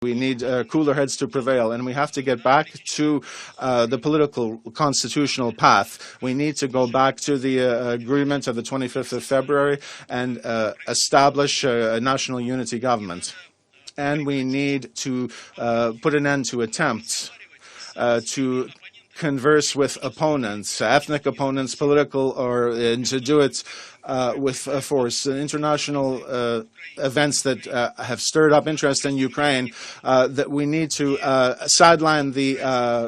We need cooler heads to prevail, and we have to get back to the political constitutional path. We need to go back to the agreement of the 25th of February and establish a national unity government. And we need to put an end to attempts to converse with opponents, ethnic opponents, political, and to do it with force. International events that have stirred up interest in Ukraine, that we need to sideline the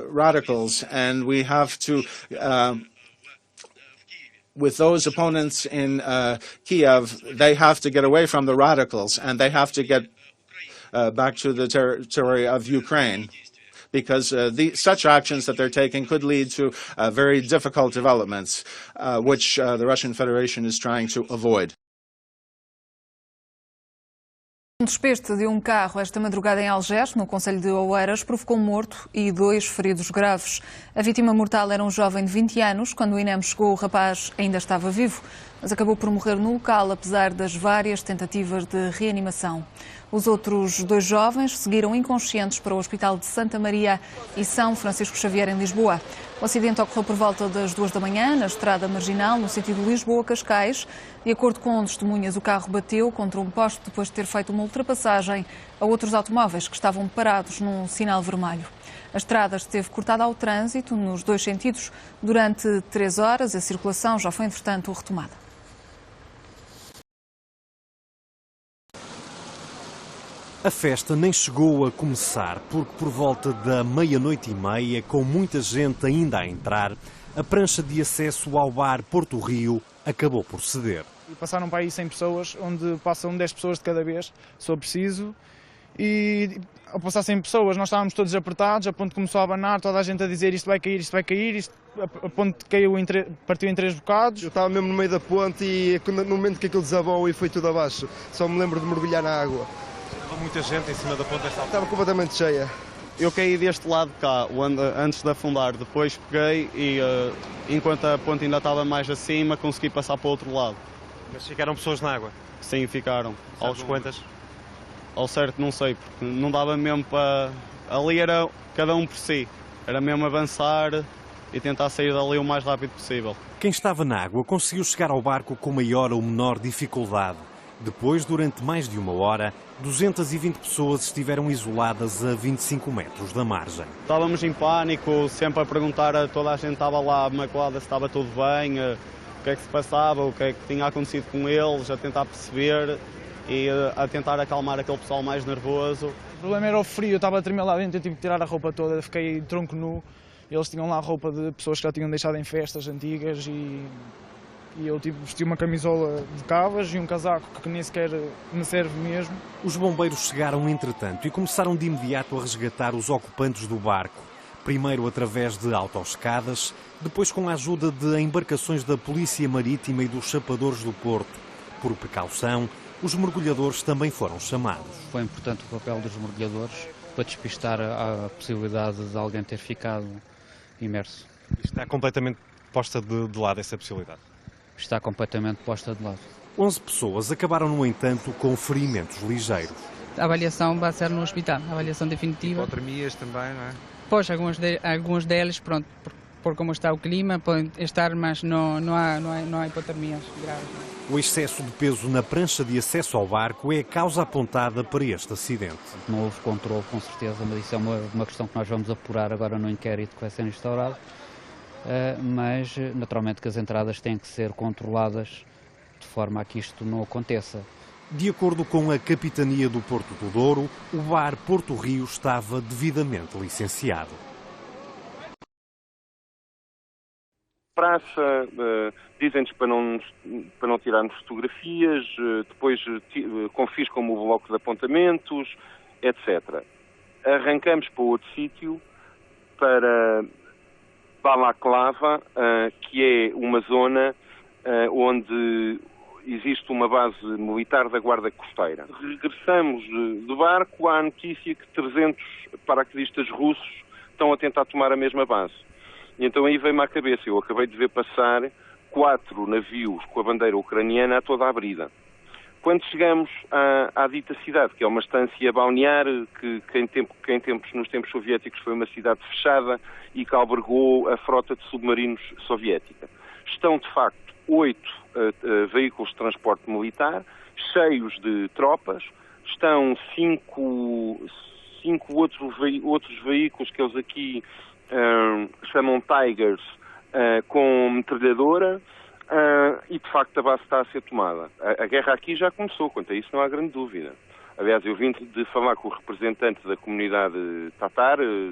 radicals, and we have to with those opponents in Kiev, they have to get away from the radicals, and they have to get back to the territory of Ukraine, because such actions that they're taking could lead to very difficult developments, which the Russian Federation is trying to avoid. Um despejo de um carro esta madrugada em Algés, no concelho de Oeiras, provocou um morto e 2 feridos graves. A vítima mortal era um jovem de 20 anos. Quando o INEM chegou, o rapaz ainda estava vivo, mas acabou por morrer no local, apesar das várias tentativas de reanimação. Os outros 2 jovens seguiram inconscientes para o Hospital de Santa Maria e São Francisco Xavier, em Lisboa. O acidente ocorreu por volta das 2 da manhã, na estrada marginal, no sentido Lisboa-Cascais. De acordo com testemunhas, o carro bateu contra um poste depois de ter feito uma ultrapassagem a outros automóveis que estavam parados num sinal vermelho. A estrada esteve cortada ao trânsito nos 2 sentidos durante 3 horas. A circulação já foi, entretanto, retomada. A festa nem chegou a começar, porque por volta da 00:30, com muita gente ainda a entrar, a prancha de acesso ao bar Porto Rio acabou por ceder. Passaram para aí 100 pessoas, onde passam 10 pessoas de cada vez, se for preciso, e ao passar 100 pessoas nós estávamos todos apertados, a ponto começou a abanar, toda a gente a dizer isto vai cair, a ponto caiu partiu em 3 bocados. Eu estava mesmo no meio da ponte e no momento que aquilo desabou e foi tudo abaixo, só me lembro de mergulhar na água. Estava muita gente em cima da ponte dessa altura? Estava completamente cheia. Eu caí deste lado de cá, antes de afundar, depois peguei e enquanto a ponte ainda estava mais acima, consegui passar para o outro lado. Mas ficaram pessoas na água? Sim, ficaram. Aos quantas? Ao certo não sei, porque não dava mesmo para... Ali era cada um por si, era mesmo avançar e tentar sair dali o mais rápido possível. Quem estava na água conseguiu chegar ao barco com maior ou menor dificuldade. Depois, durante mais de 1 hora, 220 pessoas estiveram isoladas a 25 metros da margem. Estávamos em pânico, sempre a perguntar a toda a gente que estava lá maculada se estava tudo bem, o que é que se passava, o que é que tinha acontecido com eles, a tentar perceber e a tentar acalmar aquele pessoal mais nervoso. O problema era o frio, eu estava a tremer lá dentro, eu tive que tirar a roupa toda, fiquei tronco nu. Eles tinham lá roupa de pessoas que já tinham deixado em festas antigas e eu vesti uma camisola de cavas e um casaco que nem sequer me serve mesmo. Os bombeiros chegaram entretanto e começaram de imediato a resgatar os ocupantes do barco. Primeiro através de autoescadas, depois com a ajuda de embarcações da Polícia Marítima e dos chapadores do Porto. Por precaução, os mergulhadores também foram chamados. Foi importante o papel dos mergulhadores para despistar a possibilidade de alguém ter ficado imerso. Está completamente posta de lado essa possibilidade? Está completamente posta de lado. 11 pessoas acabaram, no entanto, com ferimentos ligeiros. A avaliação vai ser no hospital, a avaliação definitiva. Hipotermias também, não é? Pois, alguns deles, pronto, por como está o clima, podem estar, mas não há hipotermias graves. O excesso de peso na prancha de acesso ao barco é a causa apontada para este acidente. Não houve controle, com certeza, mas isso é uma questão que nós vamos apurar agora no inquérito que vai ser instaurado. Mas naturalmente que as entradas têm que ser controladas de forma a que isto não aconteça. De acordo com a Capitania do Porto do Douro, o bar Porto Rio estava devidamente licenciado. Praça, dizem-nos para não tirarmos fotografias, depois confiscam-me o bloco de apontamentos, etc. Arrancamos para outro sítio, para Balaclava, que é uma zona onde existe uma base militar da Guarda Costeira. Regressamos do barco, há a notícia que 300 paraquedistas russos estão a tentar tomar a mesma base. E então aí veio-me à cabeça, eu acabei de ver passar 4 navios com a bandeira ucraniana a toda a brida. Quando chegamos à dita cidade, que é uma estância balnear, que nos tempos soviéticos foi uma cidade fechada e que albergou a frota de submarinos soviética. Estão, de facto, 8 veículos de transporte militar, cheios de tropas, estão 5 outros veículos que eles aqui chamam Tigers, com metralhadora, e de facto a base está a ser tomada. A guerra aqui já começou, quanto a isso não há grande dúvida. Aliás, eu vim de falar com o representante da comunidade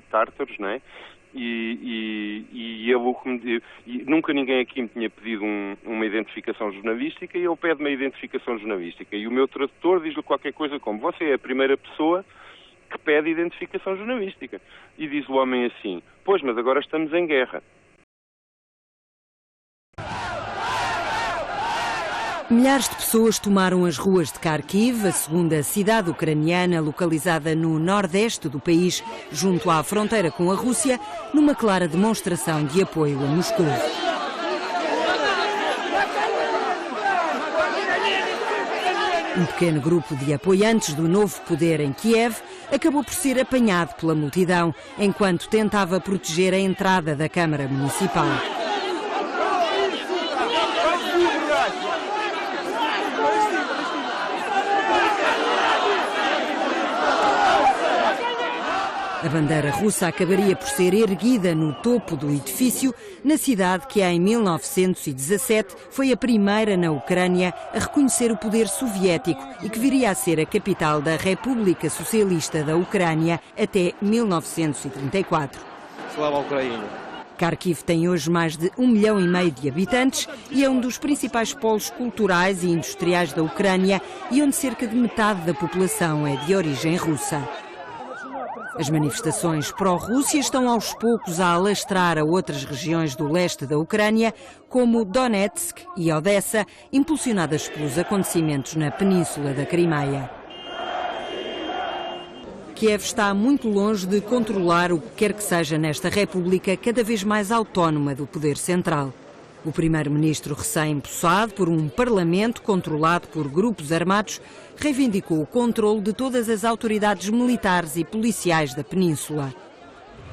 tártaros, não é? E nunca ninguém aqui me tinha pedido uma identificação jornalística, e ele pede uma identificação jornalística. E o meu tradutor diz-lhe qualquer coisa como: você é a primeira pessoa que pede identificação jornalística. E diz o homem assim: pois, mas agora estamos em guerra. Milhares de pessoas tomaram as ruas de Kharkiv, a segunda cidade ucraniana localizada no nordeste do país, junto à fronteira com a Rússia, numa clara demonstração de apoio a Moscou. Um pequeno grupo de apoiantes do novo poder em Kiev acabou por ser apanhado pela multidão enquanto tentava proteger a entrada da Câmara Municipal. A bandeira russa acabaria por ser erguida no topo do edifício, na cidade que em 1917 foi a primeira na Ucrânia a reconhecer o poder soviético e que viria a ser a capital da República Socialista da Ucrânia até 1934. Slava Ucrânia! Kharkiv tem hoje mais de 1,5 milhão de habitantes e é um dos principais polos culturais e industriais da Ucrânia, e onde cerca de metade da população é de origem russa. As manifestações pró-Rússia estão aos poucos a alastrar a outras regiões do leste da Ucrânia, como Donetsk e Odessa, impulsionadas pelos acontecimentos na península da Crimeia. Kiev está muito longe de controlar o que quer que seja nesta república cada vez mais autónoma do poder central. O primeiro-ministro, recém-empossado por um parlamento controlado por grupos armados, reivindicou o controle de todas as autoridades militares e policiais da península.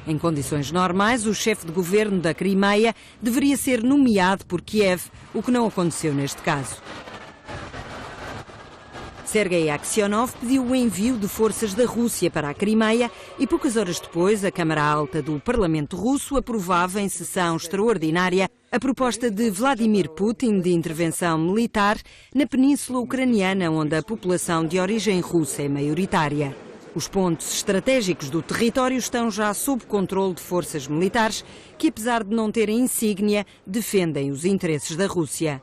Em condições normais, o chefe de governo da Crimeia deveria ser nomeado por Kiev, o que não aconteceu neste caso. Sergei Aksionov pediu o envio de forças da Rússia para a Crimeia e poucas horas depois a Câmara Alta do Parlamento Russo aprovava em sessão extraordinária a proposta de Vladimir Putin de intervenção militar na península ucraniana, onde a população de origem russa é maioritária. Os pontos estratégicos do território estão já sob controle de forças militares que, apesar de não terem insígnia, defendem os interesses da Rússia.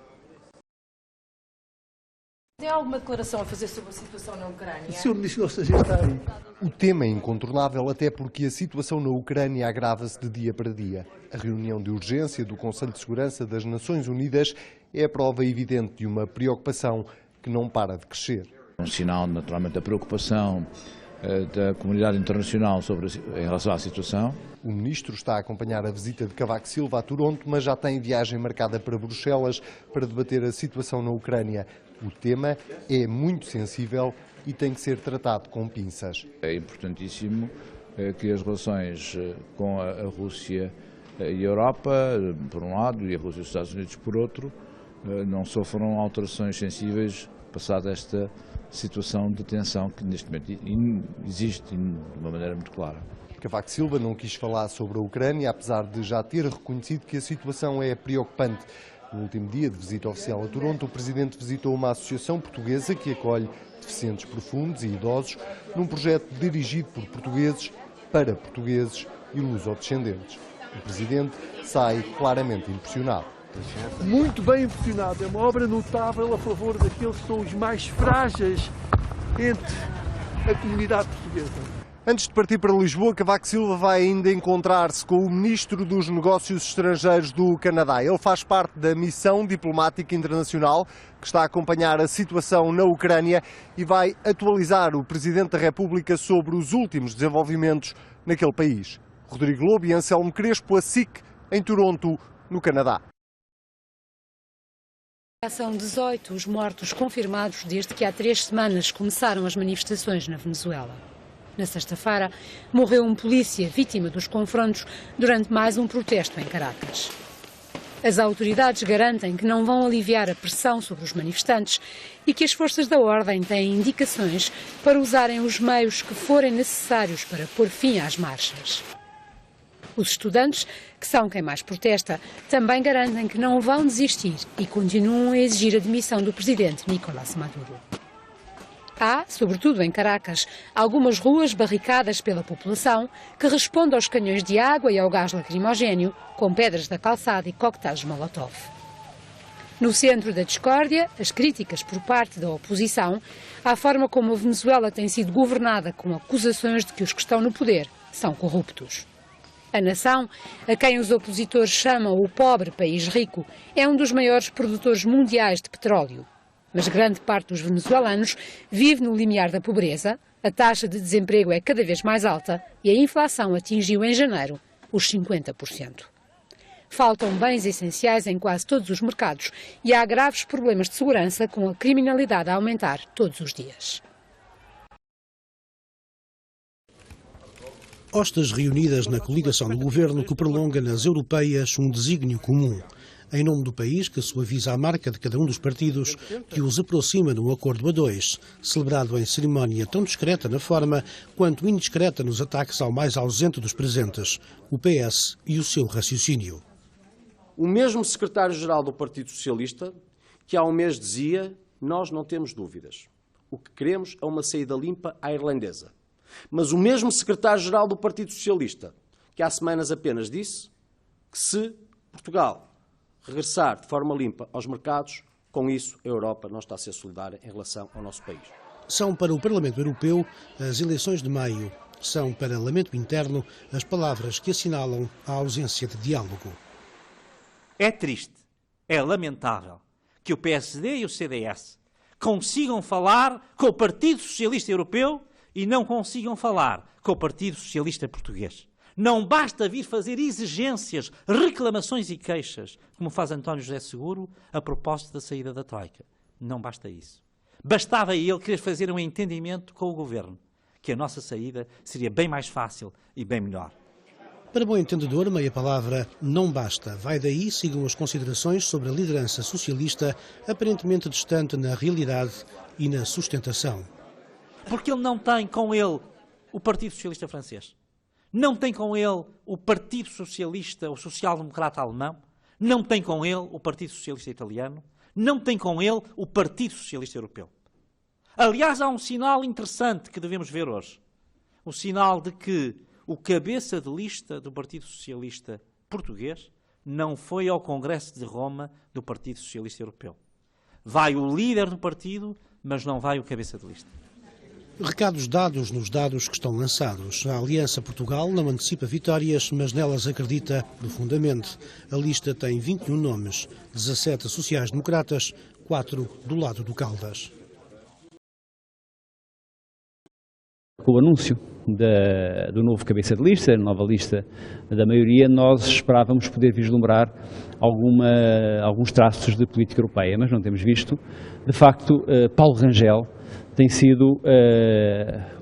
Tem alguma declaração a fazer sobre a situação na Ucrânia? Sr. Ministro da Secretaria. O tema é incontornável, até porque a situação na Ucrânia agrava-se de dia para dia. A reunião de urgência do Conselho de Segurança das Nações Unidas é a prova evidente de uma preocupação que não para de crescer. Um sinal, naturalmente, da preocupação da comunidade internacional em relação à situação. O ministro está a acompanhar a visita de Cavaco Silva a Toronto, mas já tem viagem marcada para Bruxelas para debater a situação na Ucrânia. O tema é muito sensível e tem que ser tratado com pinças. É importantíssimo que as relações com a Rússia e a Europa, por um lado, e a Rússia e os Estados Unidos, por outro, não sofram alterações sensíveis passada esta situação de tensão que neste momento existe de uma maneira muito clara. Cavaco Silva não quis falar sobre a Ucrânia, apesar de já ter reconhecido que a situação é preocupante. No último dia de visita oficial a Toronto, o presidente visitou uma associação portuguesa que acolhe deficientes profundos e idosos num projeto dirigido por portugueses para portugueses e lusodescendentes. O presidente sai claramente impressionado. Muito bem impressionado. É uma obra notável a favor daqueles que são os mais frágeis entre a comunidade portuguesa. Antes de partir para Lisboa, Cavaco Silva vai ainda encontrar-se com o Ministro dos Negócios Estrangeiros do Canadá. Ele faz parte da missão diplomática internacional que está a acompanhar a situação na Ucrânia e vai atualizar o Presidente da República sobre os últimos desenvolvimentos naquele país. Rodrigo Lobo e Anselmo Crespo, a SIC, em Toronto, no Canadá. São 18 os mortos confirmados desde que há 3 semanas começaram as manifestações na Venezuela. Na sexta-feira, morreu um polícia vítima dos confrontos durante mais um protesto em Caracas. As autoridades garantem que não vão aliviar a pressão sobre os manifestantes e que as forças da ordem têm indicações para usarem os meios que forem necessários para pôr fim às marchas. Os estudantes, que são quem mais protesta, também garantem que não vão desistir e continuam a exigir a demissão do presidente Nicolás Maduro. Há, sobretudo em Caracas, algumas ruas barricadas pela população que responde aos canhões de água e ao gás lacrimogéneo com pedras da calçada e coquetéis Molotov. No centro da discórdia, as críticas por parte da oposição à forma como a Venezuela tem sido governada com acusações de que os que estão no poder são corruptos. A nação, a quem os opositores chamam o pobre país rico, é um dos maiores produtores mundiais de petróleo. Mas grande parte dos venezuelanos vive no limiar da pobreza, a taxa de desemprego é cada vez mais alta e a inflação atingiu em janeiro os 50%. Faltam bens essenciais em quase todos os mercados e há graves problemas de segurança, com a criminalidade a aumentar todos os dias. Hostas reunidas na coligação do governo que prolonga nas europeias um desígnio comum. Em nome do país, que suaviza a marca de cada um dos partidos, que os aproxima num acordo a dois, celebrado em cerimónia tão discreta na forma quanto indiscreta nos ataques ao mais ausente dos presentes, o PS e o seu raciocínio. O mesmo secretário-geral do Partido Socialista, que há um mês dizia: nós não temos dúvidas, o que queremos é uma saída limpa à irlandesa. Mas o mesmo secretário-geral do Partido Socialista, que há semanas apenas disse que se Portugal regressar de forma limpa aos mercados, com isso a Europa não está a ser solidária em relação ao nosso país. São para o Parlamento Europeu as eleições de maio. São para lamento interno as palavras que assinalam a ausência de diálogo. É triste, é lamentável que o PSD e o CDS consigam falar com o Partido Socialista Europeu e não consigam falar com o Partido Socialista Português. Não basta vir fazer exigências, reclamações e queixas, como faz António José Seguro a propósito da saída da Troika. Não basta isso. Bastava ele querer fazer um entendimento com o Governo, que a nossa saída seria bem mais fácil e bem melhor. Para bom entendedor, meia palavra não basta. Vai daí, sigam as considerações sobre a liderança socialista, aparentemente distante na realidade e na sustentação. Porque ele não tem com ele o Partido Socialista Francês. Não tem com ele o Partido Socialista, o Social-Democrata Alemão. Não tem com ele o Partido Socialista Italiano. Não tem com ele o Partido Socialista Europeu. Aliás, há um sinal interessante que devemos ver hoje. O sinal de que o cabeça de lista do Partido Socialista Português não foi ao Congresso de Roma do Partido Socialista Europeu. Vai o líder do partido, mas não vai o cabeça de lista. Recados dados nos dados que estão lançados. A Aliança Portugal não antecipa vitórias, mas nelas acredita profundamente. A lista tem 21 nomes, 17 sociais-democratas, 4 do lado do Caldas. Com o anúncio do novo cabeça de lista, a nova lista da maioria, nós esperávamos poder vislumbrar alguns traços de política europeia, mas não temos visto. De facto, Paulo Rangel tem sido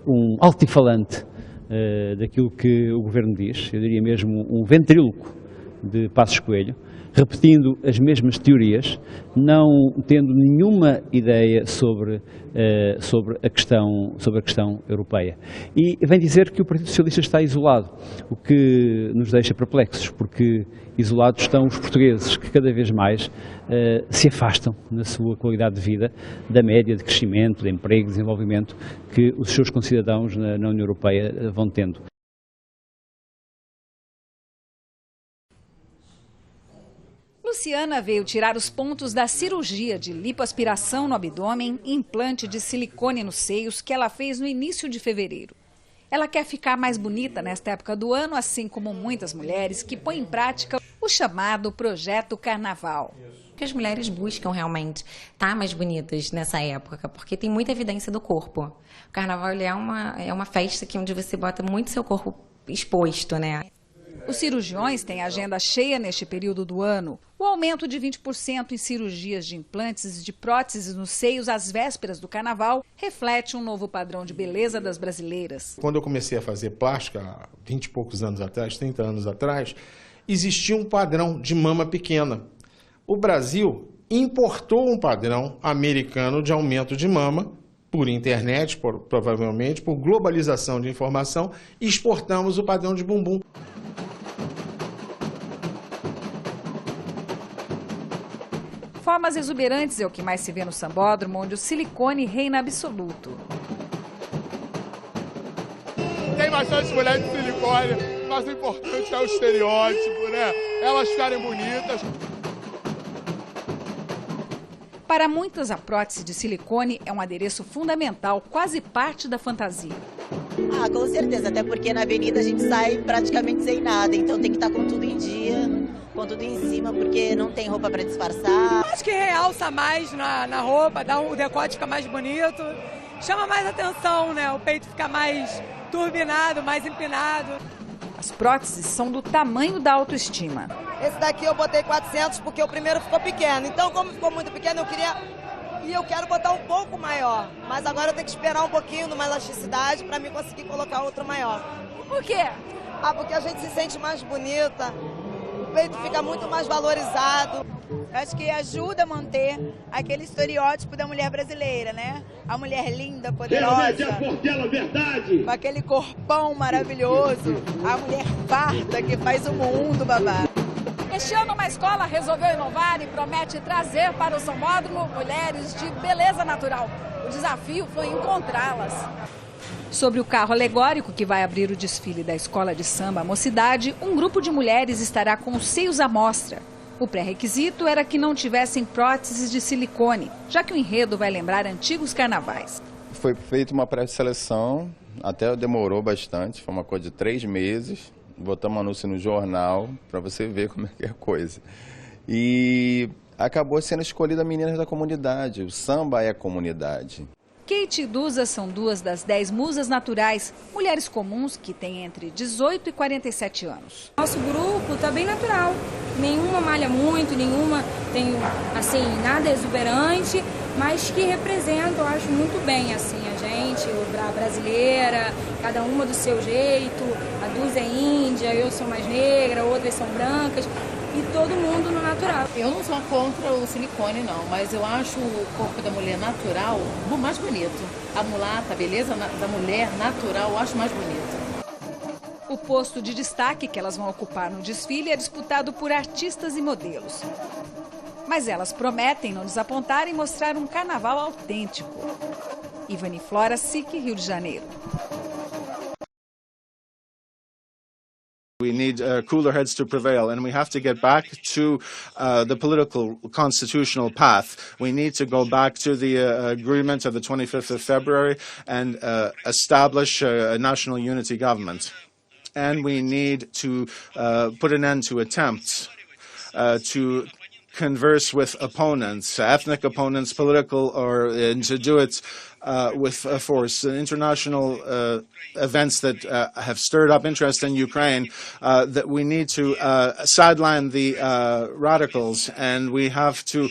um altifalante daquilo que o Governo diz, eu diria mesmo um ventríloco de Passos Coelho, repetindo as mesmas teorias, não tendo nenhuma ideia sobre a questão europeia. E vem dizer que o Partido Socialista está isolado, o que nos deixa perplexos, porque isolados estão os portugueses, que cada vez mais se afastam na sua qualidade de vida da média de crescimento, de emprego, de desenvolvimento que os seus concidadãos na União Europeia vão tendo. Luciana veio tirar os pontos da cirurgia de lipoaspiração no abdômen e implante de silicone nos seios que ela fez no início de fevereiro. Ela quer ficar mais bonita nesta época do ano, assim como muitas mulheres que põem em prática o chamado Projeto Carnaval. Que as mulheres buscam realmente estar mais bonitas nessa época, porque tem muita evidência do corpo. O Carnaval ele é uma festa onde você bota muito seu corpo exposto, né? Os cirurgiões têm agenda cheia neste período do ano. O aumento de 20% em cirurgias de implantes e de próteses nos seios às vésperas do carnaval reflete um novo padrão de beleza das brasileiras. Quando eu comecei a fazer plástica, há 20 e poucos anos atrás, 30 anos atrás, existia um padrão de mama pequena. O Brasil importou um padrão americano de aumento de mama, por internet, provavelmente, por globalização de informação, e exportamos o padrão de bumbum. Formas exuberantes é o que mais se vê no sambódromo, onde o silicone reina absoluto. Tem bastante mulher de silicone, mas o importante é o estereótipo, né? Elas ficarem bonitas. Para muitas, a prótese de silicone é um adereço fundamental, quase parte da fantasia. Ah, com certeza, até porque na avenida a gente sai praticamente sem nada, então tem que estar com tudo em dia, com tudo em cima, porque não tem roupa para disfarçar. Acho que realça mais na roupa, o decote fica mais bonito, chama mais atenção, né? O peito fica mais turbinado, mais empinado. As próteses são do tamanho da autoestima. Esse daqui eu botei 400 porque o primeiro ficou pequeno, então como ficou muito pequeno eu quero botar um pouco maior, mas agora eu tenho que esperar um pouquinho numa elasticidade para mim conseguir colocar outro maior. Por quê? Ah, porque a gente se sente mais bonita, o peito fica muito mais valorizado. Acho que ajuda a manter aquele estereótipo da mulher brasileira, né? A mulher linda, poderosa, com aquele corpão maravilhoso, a mulher farta que faz o mundo babar. Este ano, uma escola resolveu inovar e promete trazer para o sambódromo mulheres de beleza natural. O desafio foi encontrá-las. Sobre o carro alegórico que vai abrir o desfile da Escola de Samba Mocidade, um grupo de mulheres estará com os seios à mostra. O pré-requisito era que não tivessem próteses de silicone, já que o enredo vai lembrar antigos carnavais. Foi feita uma pré-seleção, até demorou bastante, foi uma coisa de 3 meses. Botamos anúncio no jornal para você ver como é que é a coisa. E acabou sendo escolhida meninas da comunidade. O samba é a comunidade. Kate e Dusa são 2 das 10 musas naturais, mulheres comuns que têm entre 18 e 47 anos. Nosso grupo está bem natural. Nenhuma malha muito, nenhuma tem assim nada exuberante, mas que representa, eu acho, muito bem assim a gente, a brasileira, cada uma do seu jeito. A Dusa é índia, eu sou mais negra, outras são brancas. E todo mundo no natural. Eu não sou contra o silicone, não, mas eu acho o corpo da mulher natural mais bonito. A mulata, a beleza da mulher natural, eu acho mais bonita. O posto de destaque que elas vão ocupar no desfile é disputado por artistas e modelos. Mas elas prometem não desapontar e mostrar um carnaval autêntico. Ivani Flora, SIC, Rio de Janeiro. We need cooler heads to prevail, and we have to get back to the political constitutional path. We need to go back to the agreement of the 25th of February and establish a national unity government. And we need to put an end to attempts to converse with opponents, ethnic opponents, political, and to do it with force. International events that have stirred up interest in Ukraine, that we need to sideline the radicals, and we have to,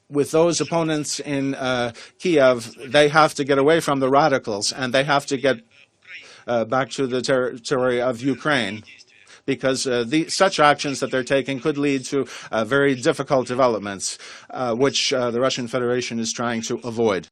with those opponents in Kiev, they have to get away from the radicals, and they have to get back to the territory of Ukraine. Because such actions that they're taking could lead to very difficult developments, which the Russian Federation is trying to avoid.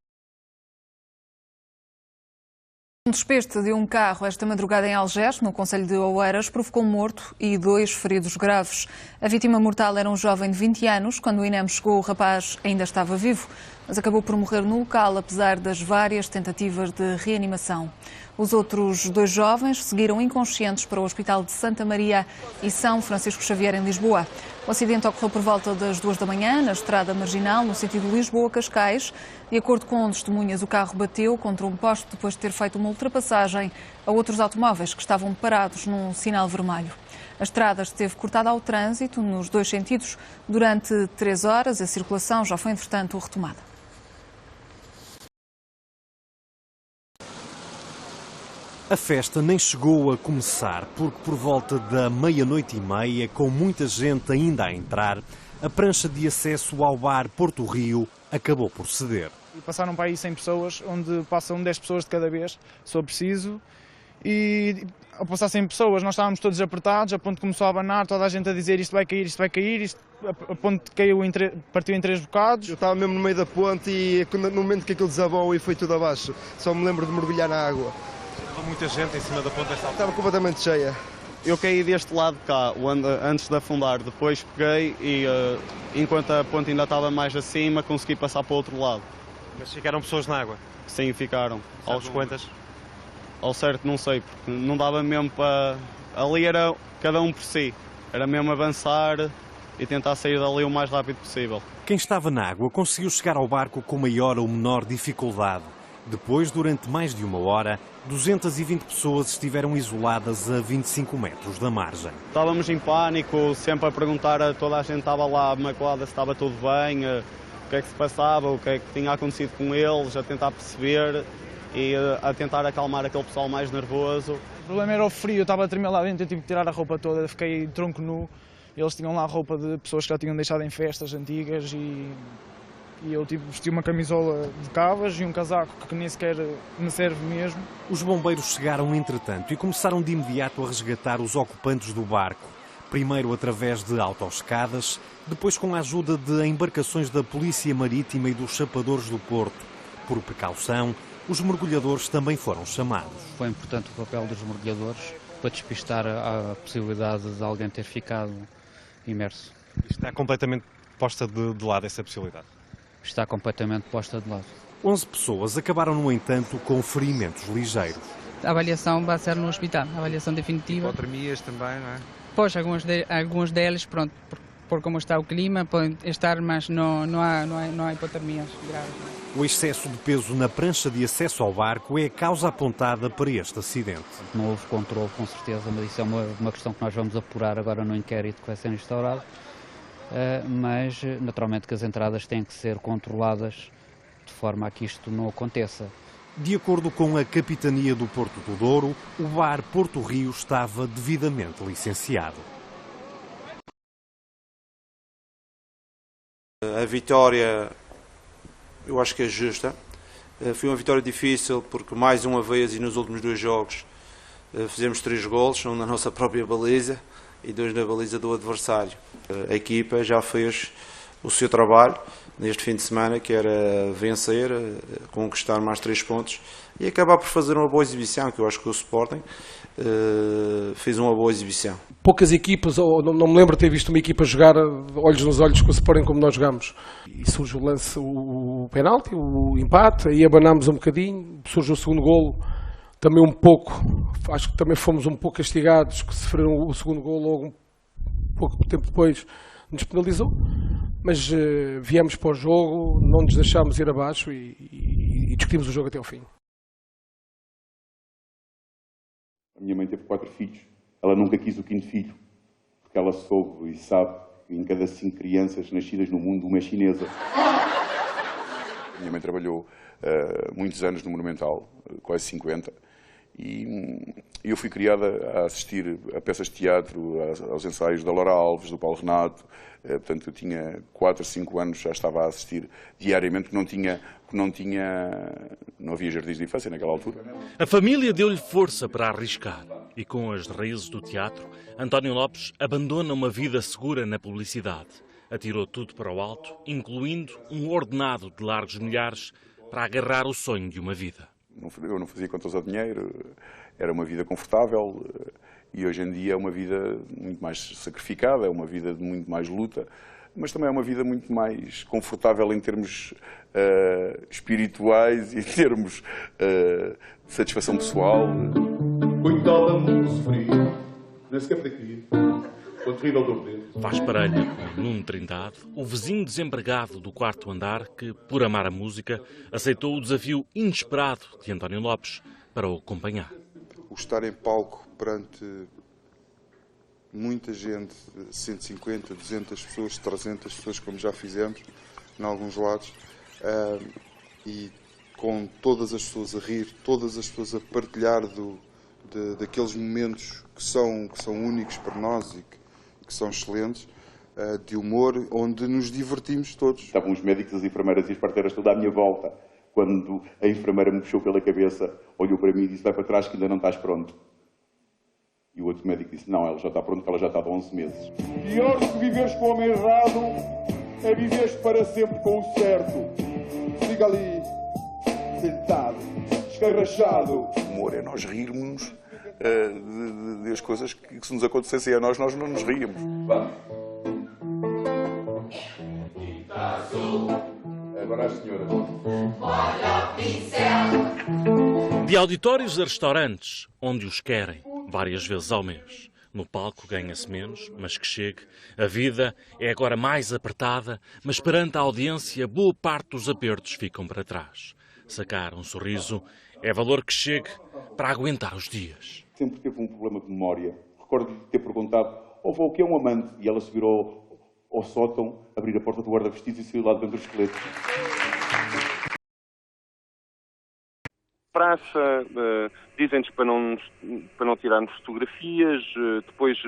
Um despejo de um carro esta madrugada em Algés, no concelho de Oeiras, provocou um morto e 2 feridos graves. A vítima mortal era um jovem de 20 anos. Quando o INEM chegou, o rapaz ainda estava vivo, mas acabou por morrer no local, apesar das várias tentativas de reanimação. Os outros 2 jovens seguiram inconscientes para o Hospital de Santa Maria e São Francisco Xavier, em Lisboa. O acidente ocorreu por volta das 2 da manhã, na estrada marginal, no sentido Lisboa-Cascais. De acordo com testemunhas, o carro bateu contra um poste depois de ter feito uma ultrapassagem a outros automóveis que estavam parados num sinal vermelho. A estrada esteve cortada ao trânsito nos 2 sentidos durante 3 horas. A circulação já foi, entretanto, retomada. A festa nem chegou a começar, porque por volta da 00:30, com muita gente ainda a entrar, a prancha de acesso ao bar Porto Rio acabou por ceder. Passaram para aí 100 pessoas, onde passam 10 pessoas de cada vez, se for preciso, e ao passar 100 pessoas nós estávamos todos apertados, a ponto começou a abanar, toda a gente a dizer isto vai cair, a ponto caiu partiu em 3 bocados. Eu estava mesmo no meio da ponte e no momento que aquilo desabou e foi tudo abaixo, só me lembro de mergulhar na água. Estava muita gente em cima da ponte dessa altura? Estava completamente cheia. Eu caí deste lado de cá, antes de afundar, depois peguei e enquanto a ponte ainda estava mais acima, consegui passar para o outro lado. Mas ficaram pessoas na água? Sim, ficaram. Aos quantas? Ao certo não sei, porque não dava mesmo para... Ali era cada um por si, era mesmo avançar e tentar sair dali o mais rápido possível. Quem estava na água conseguiu chegar ao barco com maior ou menor dificuldade. Depois, durante mais de 1 hora, 220 pessoas estiveram isoladas a 25 metros da margem. Estávamos em pânico, sempre a perguntar a toda a gente que estava lá, magoada, se estava tudo bem, o que é que se passava, o que é que tinha acontecido com eles, a tentar perceber e a tentar acalmar aquele pessoal mais nervoso. O problema era o frio, eu estava a tremer lá dentro, eu tive que tirar a roupa toda, fiquei tronco nu. Eles tinham lá roupa de pessoas que já tinham deixado em festas antigas e eu vesti uma camisola de cavas e um casaco que nem sequer me serve mesmo. Os bombeiros chegaram entretanto e começaram de imediato a resgatar os ocupantes do barco. Primeiro através de autoescadas, depois com a ajuda de embarcações da Polícia Marítima e dos chapadores do Porto. Por precaução, os mergulhadores também foram chamados. Foi importante o papel dos mergulhadores para despistar a possibilidade de alguém ter ficado imerso. Está completamente posta de lado essa possibilidade? Está completamente posta de lado. 11 pessoas acabaram, no entanto, com ferimentos ligeiros. A avaliação vai ser no hospital, a avaliação definitiva. Hipotermias também, não é? Pois, alguns deles, pronto, por como está o clima, podem estar, mas não há hipotermias graves. O excesso de peso na prancha de acesso ao barco é a causa apontada para este acidente. Não houve controle, com certeza, mas isso é uma questão que nós vamos apurar agora no inquérito que vai ser instaurado. Mas, naturalmente, que as entradas têm que ser controladas de forma a que isto não aconteça. De acordo com a Capitania do Porto do Douro, o bar Porto Rio estava devidamente licenciado. A vitória, eu acho que é justa. Foi uma vitória difícil porque, mais uma vez e nos últimos 2 jogos, fizemos 3 golos, um na nossa própria baliza e 2 na baliza do adversário. A equipa já fez o seu trabalho neste fim de semana, que era vencer, conquistar mais 3 pontos e acabar por fazer uma boa exibição, que eu acho que o Sporting fez uma boa exibição. Poucas equipas, ou não me lembro de ter visto uma equipa jogar olhos nos olhos com o Sporting como nós jogamos. E surge o lance, o penalti, o empate, aí abanámos um bocadinho, surge o segundo golo, também um pouco, acho que também fomos um pouco castigados, que sofreram o segundo golo logo um pouco tempo depois, nos penalizou, mas viemos para o jogo, não nos deixámos ir abaixo e discutimos o jogo até ao fim. A minha mãe teve 4 filhos, ela nunca quis o 5º filho, porque ela soube e sabe que em cada 5 crianças nascidas no mundo, uma é chinesa. A minha mãe trabalhou muitos anos no Monumental, quase 50, e eu fui criada a assistir a peças de teatro, aos ensaios da Laura Alves, do Paulo Renato. Portanto, eu tinha 4, 5 anos, já estava a assistir diariamente, não havia jardins de infância naquela altura. A família deu-lhe força para arriscar e, com as raízes do teatro, António Lopes abandona uma vida segura na publicidade. Atirou tudo para o alto, incluindo um ordenado de largos milhares, para agarrar o sonho de uma vida. Eu não fazia contas ao dinheiro, era uma vida confortável e hoje em dia é uma vida muito mais sacrificada, é uma vida de muito mais luta, mas também é uma vida muito mais confortável em termos espirituais e em termos de satisfação pessoal. Coitada, muito sofrido, nem sequer daqui. Faz parelha com Nuno Trindade, o vizinho desempregado do 4º andar que, por amar a música, aceitou o desafio inesperado de António Lopes para o acompanhar. O estar em palco perante muita gente, 150, 200 pessoas, 300 pessoas, como já fizemos em alguns lados, e com todas as pessoas a rir, todas as pessoas a partilhar daqueles momentos que são únicos para nós e que são excelentes, de humor, onde nos divertimos todos. Estavam os médicos, as enfermeiras e as parteiras toda à minha volta. Quando a enfermeira me puxou pela cabeça, olhou para mim e disse: vai para trás que ainda não estás pronto. E o outro médico disse: não, ela já está pronto, porque ela já estava há 11 meses. Pior do que viveres com o homem errado é viveres para sempre com o certo. Fica ali, sentado, escarrachado. O humor é nós rirmos das coisas que se nos acontecessem a nós não nos ríamos. Agora as senhoras. De auditórios a restaurantes, onde os querem, várias vezes ao mês. No palco ganha-se menos, mas que chegue. A vida é agora mais apertada, mas perante a audiência, boa parte dos apertos ficam para trás. Sacar um sorriso é valor que chegue para aguentar os dias. Sempre teve um problema de memória. Recordo-lhe de ter perguntado: ó vó, o que é um amante? E ela se virou ao sótão, abrir a porta do guarda-vestidos e saiu lá dentro do esqueleto. Praça, dizem-nos para não tirarmos fotografias, depois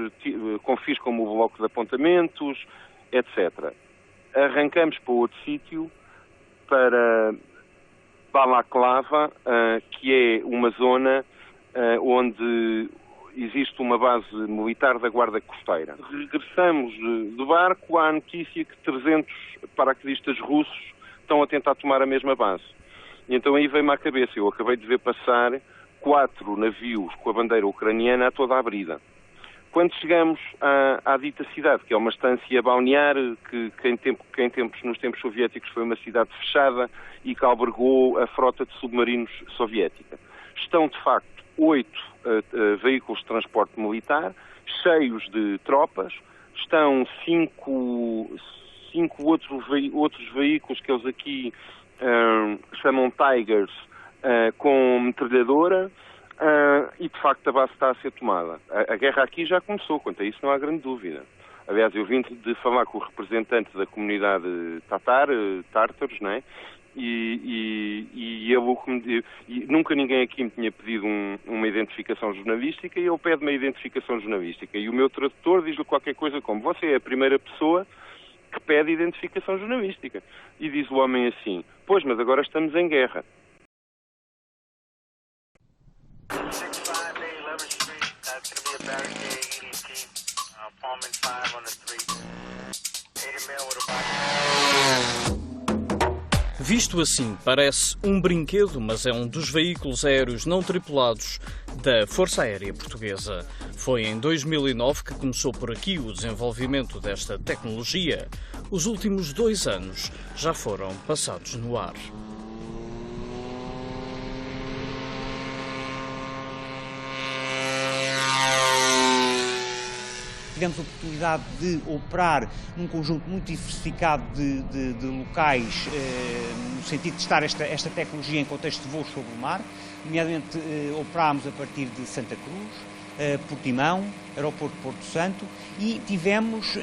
confiscam-me o bloco de apontamentos, etc. Arrancamos para outro sítio, para Balaclava, que é uma zona onde existe uma base militar da Guarda Costeira. Regressamos do barco, há a notícia que 300 paraquedistas russos estão a tentar tomar a mesma base. E então aí veio-me à cabeça, eu acabei de ver passar 4 navios com a bandeira ucraniana a toda a brida. Quando chegamos à dita cidade, que é uma estância balnear, que nos tempos soviéticos foi uma cidade fechada e que albergou a frota de submarinos soviética. Estão, de facto, 8 veículos de transporte militar, cheios de tropas. Estão 5 outros veículos que eles aqui chamam Tigers, com metralhadora, e de facto a base está a ser tomada. A guerra aqui já começou, quanto a isso não há grande dúvida. Aliás, eu vim de falar com o representante da comunidade tártaros, não é? E nunca ninguém aqui me tinha pedido uma identificação jornalística, e ele pede-me a identificação jornalística. E o meu tradutor diz-lhe qualquer coisa como: você é a primeira pessoa que pede identificação jornalística. E diz o homem assim: pois, mas agora estamos em guerra. Visto assim, parece um brinquedo, mas é um dos veículos aéreos não tripulados da Força Aérea Portuguesa. Foi em 2009 que começou por aqui o desenvolvimento desta tecnologia. Os últimos 2 anos já foram passados no ar. Tivemos a oportunidade de operar num conjunto muito diversificado de locais, no sentido de testar esta tecnologia em contexto de voos sobre o mar. Nomeadamente, operámos a partir de Santa Cruz, Portimão, Aeroporto de Porto Santo, e tivemos,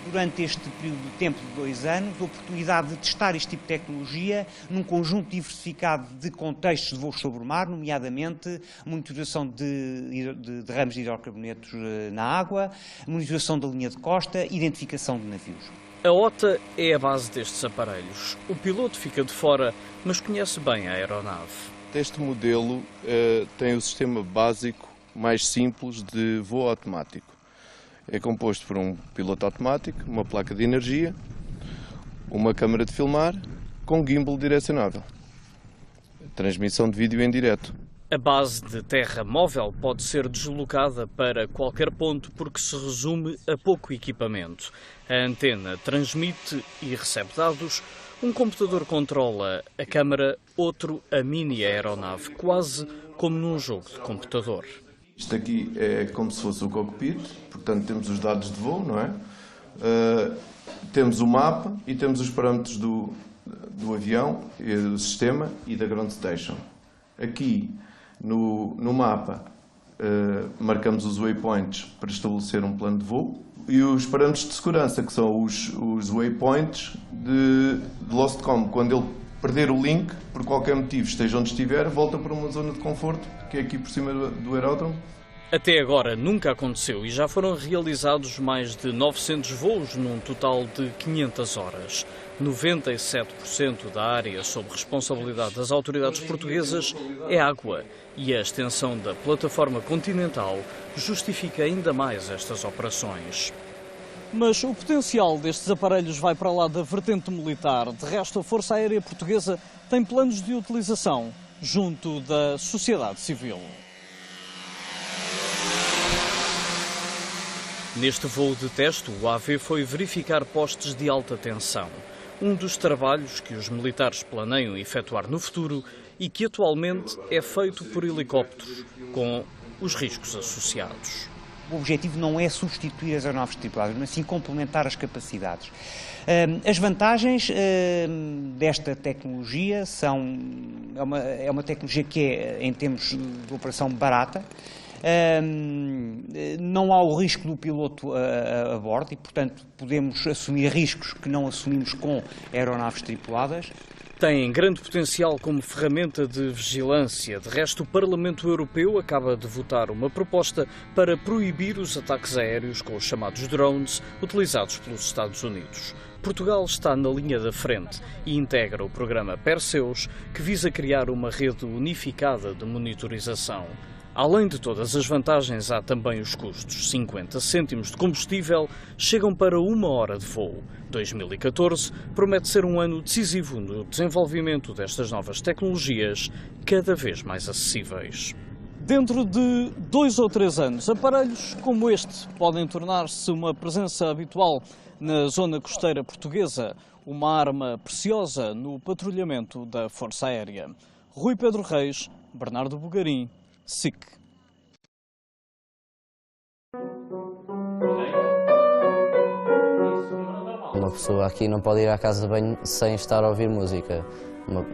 durante este período de tempo de 2 anos, a oportunidade de testar este tipo de tecnologia num conjunto diversificado de contextos de voos sobre o mar, nomeadamente monitorização de derrames de hidrocarbonetos na água, monitorização da linha de costa, identificação de navios. A OTA é a base destes aparelhos. O piloto fica de fora, mas conhece bem a aeronave. Este modelo tem o sistema básico mais simples de voo automático. É composto por um piloto automático, uma placa de energia, uma câmara de filmar com gimbal direcionável. Transmissão de vídeo em direto. A base de terra móvel pode ser deslocada para qualquer ponto porque se resume a pouco equipamento. A antena transmite e recebe dados, um computador controla a câmara, outro a mini aeronave, quase como num jogo de computador. Isto aqui é como se fosse o cockpit, portanto temos os dados de voo, não é? Temos o mapa e temos os parâmetros do avião, do sistema e da ground station. Aqui no mapa marcamos os waypoints para estabelecer um plano de voo e os parâmetros de segurança, que são os waypoints de LostCom. Quando ele perder o link, por qualquer motivo, esteja onde estiver, volta para uma zona de conforto, que é aqui por cima do aeródromo. Até agora nunca aconteceu e já foram realizados mais de 900 voos num total de 500 horas. 97% da área sob responsabilidade das autoridades portuguesas é água e a extensão da plataforma continental justifica ainda mais estas operações. Mas o potencial destes aparelhos vai para lá da vertente militar. De resto, a Força Aérea Portuguesa tem planos de utilização junto da sociedade civil. Neste voo de teste, o AV foi verificar postes de alta tensão. Um dos trabalhos que os militares planeiam efetuar no futuro e que atualmente é feito por helicópteros, com os riscos associados. O objetivo não é substituir as aeronaves tripuladas, mas sim complementar as capacidades. As vantagens desta tecnologia é uma tecnologia que é, em termos de operação, barata. Não há o risco do piloto a bordo e, portanto, podemos assumir riscos que não assumimos com aeronaves tripuladas. Tem grande potencial como ferramenta de vigilância. De resto, o Parlamento Europeu acaba de votar uma proposta para proibir os ataques aéreos com os chamados drones utilizados pelos Estados Unidos. Portugal está na linha da frente e integra o programa Perseus, que visa criar uma rede unificada de monitorização. Além de todas as vantagens, há também os custos. 50 cêntimos de combustível chegam para 1 hora de voo. 2014 promete ser um ano decisivo no desenvolvimento destas novas tecnologias, cada vez mais acessíveis. Dentro de 2 ou 3 anos, aparelhos como este podem tornar-se uma presença habitual na zona costeira portuguesa, uma arma preciosa no patrulhamento da Força Aérea. Rui Pedro Reis, Bernardo Bugarim, SIC. Uma pessoa aqui não pode ir à casa de banho sem estar a ouvir música.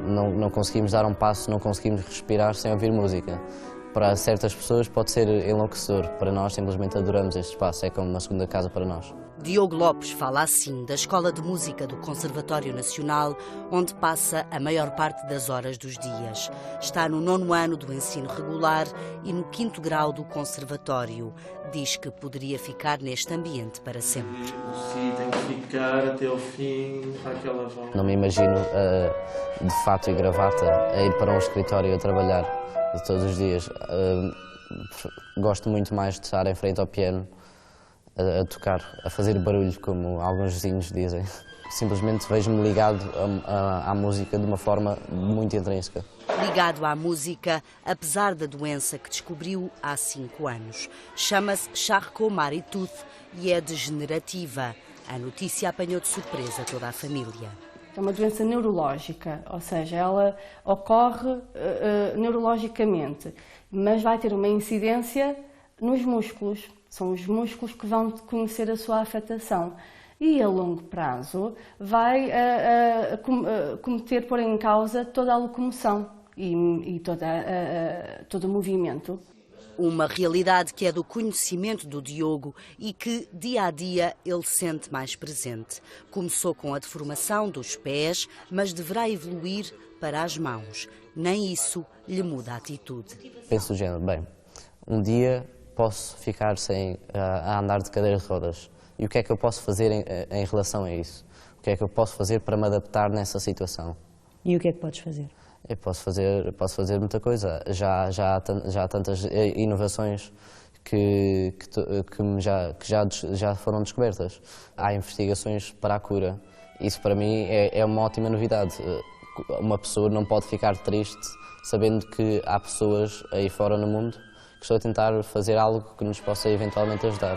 Não conseguimos dar um passo, não conseguimos respirar sem ouvir música. Para certas pessoas pode ser enlouquecedor. Para nós, simplesmente adoramos este espaço. É como uma segunda casa para nós. Diogo Lopes fala assim da Escola de Música do Conservatório Nacional, onde passa a maior parte das horas dos dias. Está no 9º ano do ensino regular e no 5º grau do conservatório. Diz que poderia ficar neste ambiente para sempre. Sim, tem que ficar até ao fim, àquela volta. Não me imagino de fato e gravata a ir para um escritório a trabalhar todos os dias. Gosto muito mais de estar em frente ao piano, a tocar, a fazer barulho, como alguns vizinhos dizem. Simplesmente vejo-me ligado à música de uma forma muito intrínseca. Ligado à música, apesar da doença que descobriu há 5 anos. Chama-se Charcot-Marie-Tooth e é degenerativa. A notícia apanhou de surpresa toda a família. É uma doença neurológica, ou seja, ela ocorre neurologicamente, mas vai ter uma incidência nos músculos. São os músculos que vão conhecer a sua afetação. E a longo prazo vai pôr em causa toda a locomoção e todo o movimento. Uma realidade que é do conhecimento do Diogo e que, dia a dia, ele sente mais presente. Começou com a deformação dos pés, mas deverá evoluir para as mãos. Nem isso lhe muda a atitude. Penso do género, bem, um dia posso ficar a andar de cadeira de rodas. E o que é que eu posso fazer em relação a isso? O que é que eu posso fazer para me adaptar nessa situação? E o que é que podes fazer? Eu posso fazer muita coisa. Já há tantas inovações que já foram descobertas. Há investigações para a cura. Isso para mim é uma ótima novidade. Uma pessoa não pode ficar triste sabendo que há pessoas aí fora no mundo que estão a tentar fazer algo que nos possa eventualmente ajudar.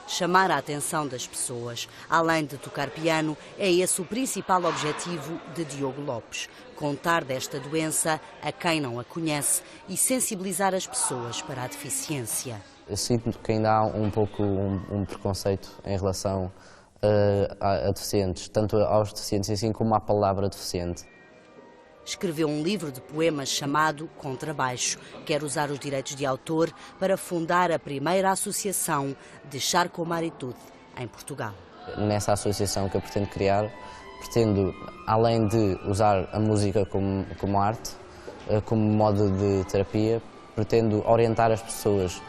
Chamar a atenção das pessoas. Além de tocar piano, é esse o principal objetivo de Diogo Lopes. Contar desta doença a quem não a conhece e sensibilizar as pessoas para a deficiência. Eu sinto que ainda há um pouco um preconceito em relação a deficientes, tanto aos deficientes assim como à palavra deficiente. Escreveu um livro de poemas chamado Contrabaixo. Quer usar os direitos de autor para fundar a primeira associação de Charcot-Marie-Tooth em Portugal. Nessa associação que eu pretendo criar, pretendo, além de usar a música como arte, como modo de terapia, pretendo orientar as pessoas,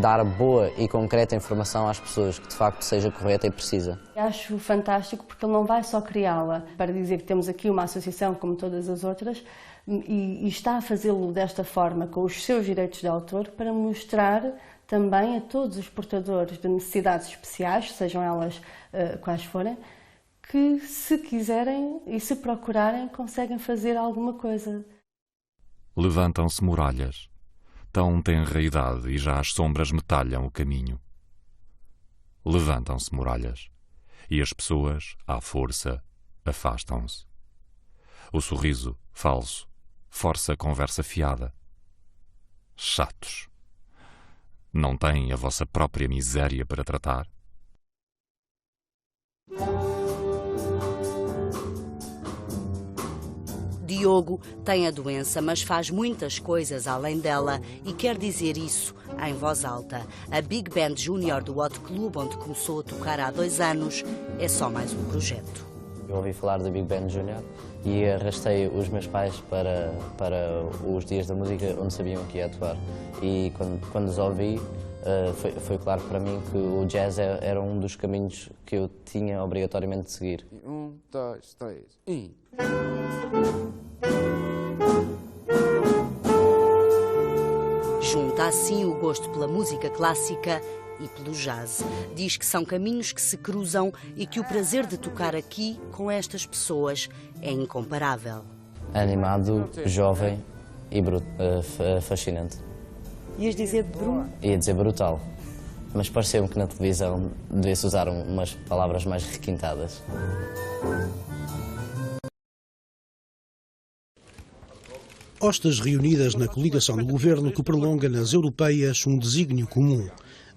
dar boa e concreta informação às pessoas que de facto seja correta e precisa. Acho fantástico porque ele não vai só criá-la para dizer que temos aqui uma associação como todas as outras e está a fazê-lo desta forma, com os seus direitos de autor, para mostrar também a todos os portadores de necessidades especiais, sejam elas quais forem, que se quiserem e se procurarem conseguem fazer alguma coisa. Levantam-se muralhas. Tão tenra idade e já as sombras metalham o caminho. Levantam-se muralhas e as pessoas, à força, afastam-se. O sorriso, falso, força a conversa fiada. Chatos. Não têm a vossa própria miséria para tratar? Diogo tem a doença, mas faz muitas coisas além dela e quer dizer isso em voz alta. A Big Band Júnior do Hot Club, onde começou a tocar há 2 anos, é só mais um projeto. Eu ouvi falar da Big Band Júnior e arrastei os meus pais para os dias da música onde sabiam que ia atuar. E quando os ouvi, foi claro para mim que o jazz era um dos caminhos que eu tinha obrigatoriamente de seguir. 1, 2, 3 e... Junta assim o gosto pela música clássica e pelo jazz. Diz que são caminhos que se cruzam e que o prazer de tocar aqui com estas pessoas é incomparável. Animado, jovem e fascinante. Ias dizer Bruno? Ia dizer brutal, mas pareceu-me que na televisão devia-se usar umas palavras mais requintadas. Hostas reunidas na coligação do governo que prolonga nas europeias um desígnio comum.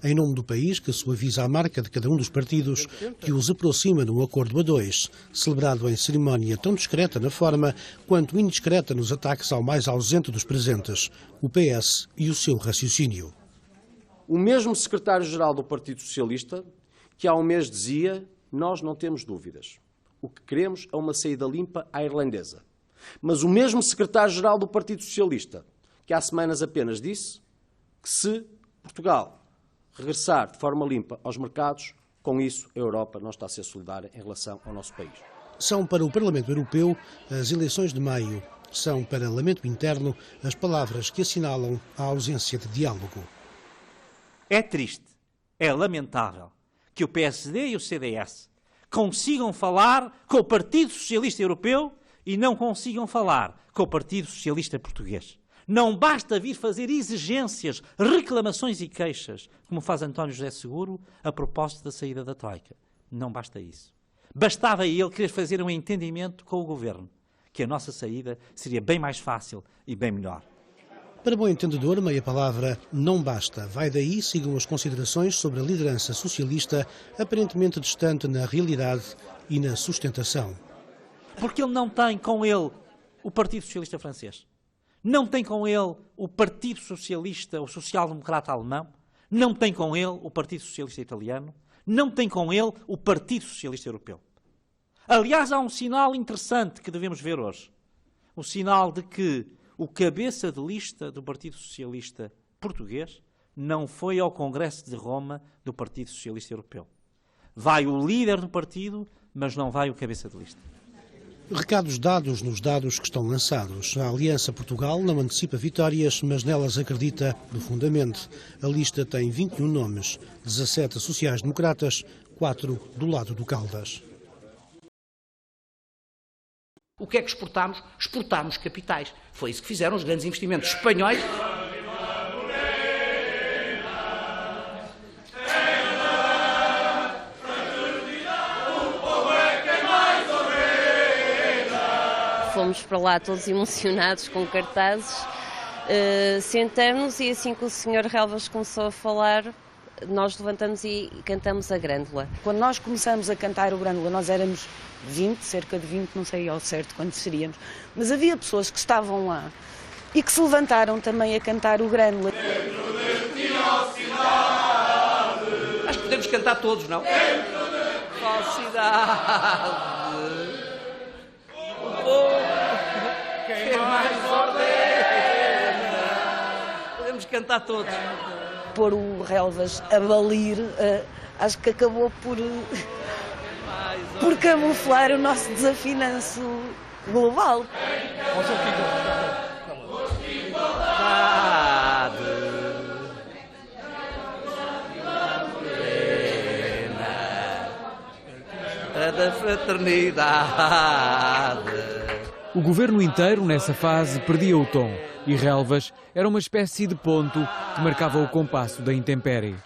Em nome do país, que suaviza a marca de cada um dos partidos, que os aproxima num acordo a 2, celebrado em cerimónia tão discreta na forma quanto indiscreta nos ataques ao mais ausente dos presentes, o PS e o seu raciocínio. O mesmo secretário-geral do Partido Socialista, que há um mês dizia: nós não temos dúvidas. O que queremos é uma saída limpa à irlandesa. Mas o mesmo secretário-geral do Partido Socialista, que há semanas apenas disse que se Portugal regressar de forma limpa aos mercados, com isso a Europa não está a ser solidária em relação ao nosso país. São para o Parlamento Europeu as eleições de maio. São para lamento interno as palavras que assinalam a ausência de diálogo. É triste, é lamentável que o PSD e o CDS consigam falar com o Partido Socialista Europeu e não consigam falar com o Partido Socialista Português. Não basta vir fazer exigências, reclamações e queixas, como faz António José Seguro a propósito da saída da Troika. Não basta isso. Bastava ele querer fazer um entendimento com o Governo, que a nossa saída seria bem mais fácil e bem melhor. Para bom entendedor, meia palavra não basta. Vai daí, sigam as considerações sobre a liderança socialista, aparentemente distante na realidade e na sustentação. Porque ele não tem com ele o Partido Socialista Francês. Não tem com ele o Partido Socialista, o Social-Democrata Alemão. Não tem com ele o Partido Socialista Italiano. Não tem com ele o Partido Socialista Europeu. Aliás, há um sinal interessante que devemos ver hoje. O sinal de que o cabeça de lista do Partido Socialista Português não foi ao Congresso de Roma do Partido Socialista Europeu. Vai o líder do partido, mas não vai o cabeça de lista. Recados dados nos dados que estão lançados. A Aliança Portugal não antecipa vitórias, mas nelas acredita profundamente. A lista tem 21 nomes, 17 sociais-democratas, 4 do lado do Caldas. O que é que exportámos? Exportámos capitais. Foi isso que fizeram os grandes investimentos espanhóis. Fomos para lá todos emocionados com cartazes, sentamos e assim que o Sr. Relvas começou a falar, nós levantamos e cantamos a Grândola. Quando nós começamos a cantar o Grândola, nós éramos 20, cerca de 20, não sei ao certo quantos seríamos, mas havia pessoas que estavam lá e que se levantaram também a cantar o Grândola. Acho que podemos cantar todos, não? felicidade. O povo quem mais ordena. Podemos cantar todos. Pôr o Relvas a balir, acho que acabou por camuflar o nosso desafinanço global. Da fraternidade. O governo inteiro, nessa fase, perdia o tom e Relvas era uma espécie de ponto que marcava o compasso da intempérie.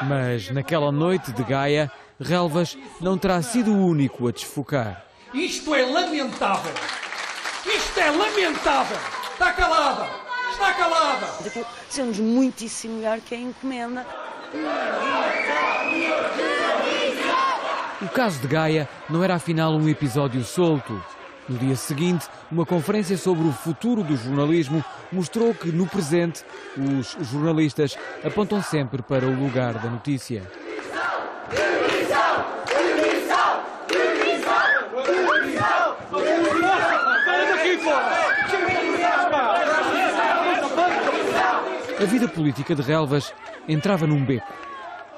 Mas naquela noite de Gaia, Relvas não terá sido o único a desfocar. Isto é lamentável! Isto é lamentável! Está calada! Está calada! Sendo muitíssimo melhor que a encomenda. O caso de Gaia não era afinal um episódio solto. No dia seguinte, uma conferência sobre o futuro do jornalismo mostrou que, no presente, os jornalistas apontam sempre para o lugar da notícia. A vida política de Relvas entrava num beco.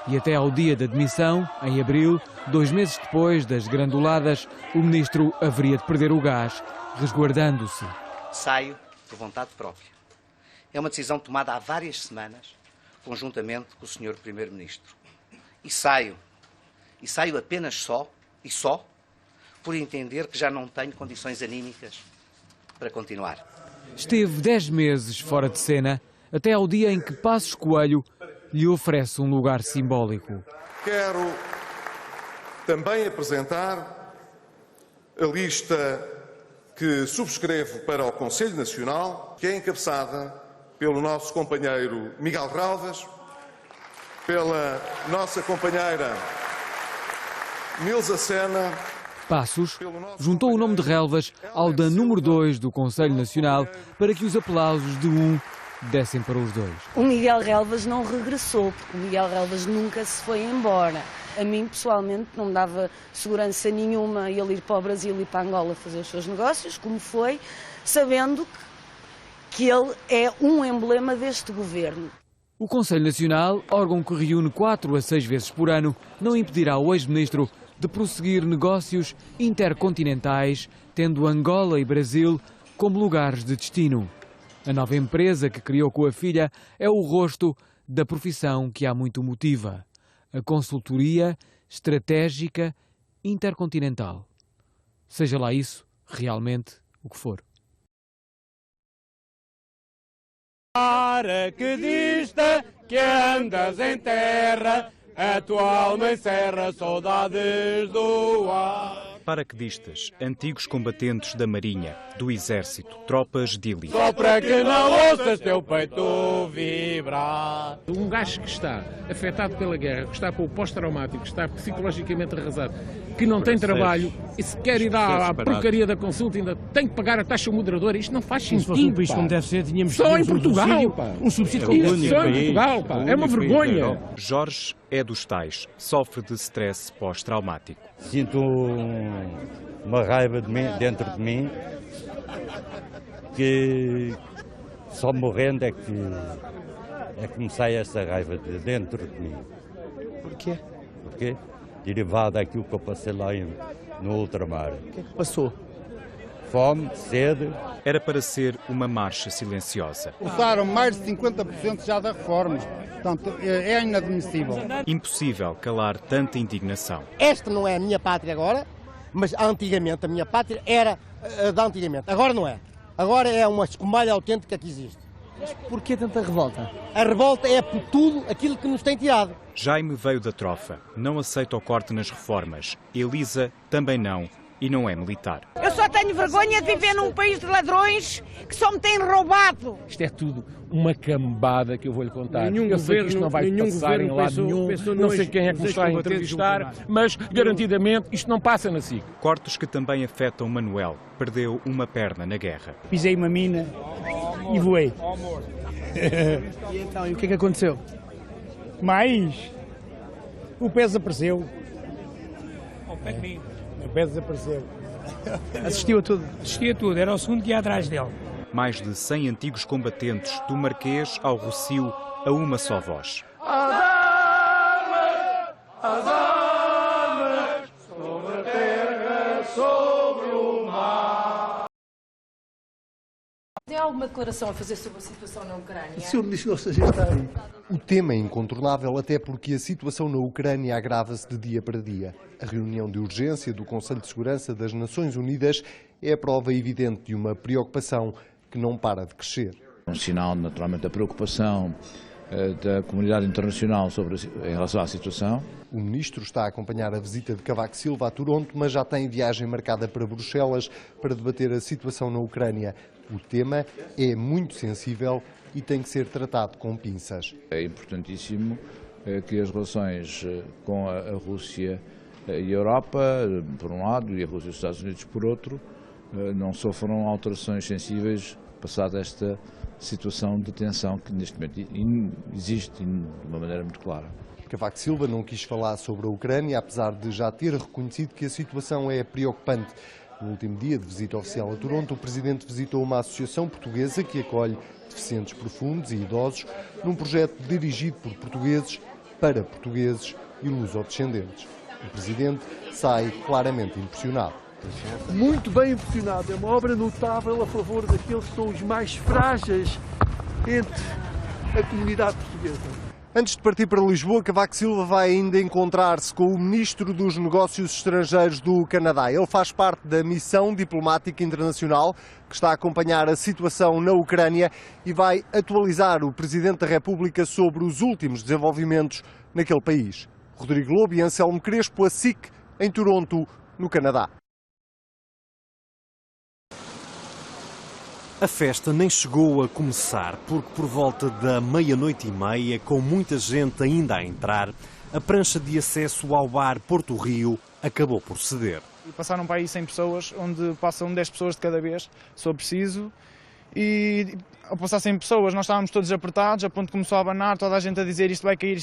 E até ao dia da demissão, em abril, 2 meses depois das granduladas, o ministro haveria de perder o gás, resguardando-se. Saio por vontade própria. É uma decisão tomada há várias semanas, conjuntamente com o Sr. Primeiro-Ministro. E saio apenas só por entender que já não tenho condições anímicas para continuar. Esteve 10 meses fora de cena, até ao dia em que Passos Coelho lhe oferece um lugar simbólico. Quero também apresentar a lista que subscrevo para o Conselho Nacional, que é encabeçada pelo nosso companheiro Miguel Relvas, pela nossa companheira Nilza Sena. Passos juntou o nome de Relvas ao da número 2 do Conselho Nacional para que os aplausos de um dessem para os dois. O Miguel Relvas não regressou, porque o Miguel Relvas nunca se foi embora. A mim, pessoalmente, não me dava segurança nenhuma ele ir para o Brasil e para Angola fazer os seus negócios, como foi, sabendo que ele é um emblema deste governo. O Conselho Nacional, órgão que reúne 4 a 6 vezes por ano, não impedirá ao ex-ministro de prosseguir negócios intercontinentais, tendo Angola e Brasil como lugares de destino. A nova empresa que criou com a filha é o rosto da profissão que há muito motiva: a consultoria estratégica intercontinental. Seja lá isso realmente o que for. Paraquedista que andas em terra, a tua alma encerra saudades do ar. Paraquedistas, antigos combatentes da Marinha, do Exército, tropas de elite. Só para que não ouças teu peito vibrar. Um gajo que está afetado pela guerra, que está com o pós-traumático, que está psicologicamente arrasado, que não tem trabalho, e se quer ir à porcaria da consulta, ainda tem que pagar a taxa moderadora. Isto não faz sentido. Se fosse um país como deve ser, tínhamos só em Portugal, um subsídio. Só em Portugal, pá. É uma vergonha. Jorge é dos tais, sofre de stress pós-traumático. Sinto uma raiva dentro de mim que só morrendo é que me sai essa raiva de dentro de mim. Porquê? Porquê? Derivado daquilo que eu passei lá no ultramar. O que é que passou? Fome, sede. Era para ser uma marcha silenciosa. Usaram mais de 50% já da reforma. Portanto, é inadmissível. Impossível calar tanta indignação. Esta não é a minha pátria agora, mas antigamente a minha pátria era a da antigamente. Agora não é. Agora é uma escumalha autêntica que existe. Mas porquê tanta revolta? A revolta é por tudo aquilo que nos tem tirado. Jaime veio da trofa, não aceita o corte nas reformas. Elisa também não, e não é militar. Eu só tenho vergonha de viver num país de ladrões que só me têm roubado. Isto é tudo uma cambada que eu vou-lhe contar. Eu sei que isto não vai passar em lado nenhum, não sei quem é que me está a entrevistar, mas garantidamente isto não passa na SIC. Cortes que também afetam Manuel. Perdeu uma perna na guerra. Pisei uma mina e voei. E então, e o que é que aconteceu? Mais O pé desapareceu. O pé desapareceu. Assistiu a tudo. Assistia a tudo, era o segundo que ia atrás dele. Mais de 100 antigos combatentes, do Marquês ao Rossio, a uma só voz. As armas sobre a terra, sobre o mar. Tem alguma declaração a fazer sobre a situação na Ucrânia? O Sr. Ministro gosta de estar aí. O tema é incontornável, até porque a situação na Ucrânia agrava-se de dia para dia. A reunião de urgência do Conselho de Segurança das Nações Unidas é a prova evidente de uma preocupação que não para de crescer. Um sinal, naturalmente, da preocupação da comunidade internacional em relação à situação. O ministro está a acompanhar a visita de Cavaco Silva a Toronto, mas já tem viagem marcada para Bruxelas para debater a situação na Ucrânia. O tema é muito sensível e tem que ser tratado com pinças. É importantíssimo que as relações com a Rússia e a Europa, por um lado, e a Rússia e os Estados Unidos, por outro, não sofram alterações sensíveis passada esta situação de tensão que neste momento existe de uma maneira muito clara. Cavaco Silva não quis falar sobre a Ucrânia, apesar de já ter reconhecido que a situação é preocupante. No último dia de visita oficial a Toronto, o Presidente visitou uma associação portuguesa que acolhe deficientes profundos e idosos num projeto dirigido por portugueses para portugueses e lusodescendentes. O Presidente sai claramente impressionado. Muito bem impressionado. É uma obra notável a favor daqueles que são os mais frágeis entre a comunidade portuguesa. Antes de partir para Lisboa, Cavaco Silva vai ainda encontrar-se com o Ministro dos Negócios Estrangeiros do Canadá. Ele faz parte da missão diplomática internacional que está a acompanhar a situação na Ucrânia e vai atualizar o Presidente da República sobre os últimos desenvolvimentos naquele país. Rodrigo Lobo e Anselmo Crespo, a SIC, em Toronto, no Canadá. A festa nem chegou a começar, porque por volta da 00:30, com muita gente ainda a entrar, a prancha de acesso ao bar Porto Rio acabou por ceder. Passaram para aí 100 pessoas, onde passam 10 pessoas de cada vez, se for preciso, e ao passar 100 pessoas nós estávamos todos apertados, a ponto que começou a abanar, toda a gente a dizer isto vai cair,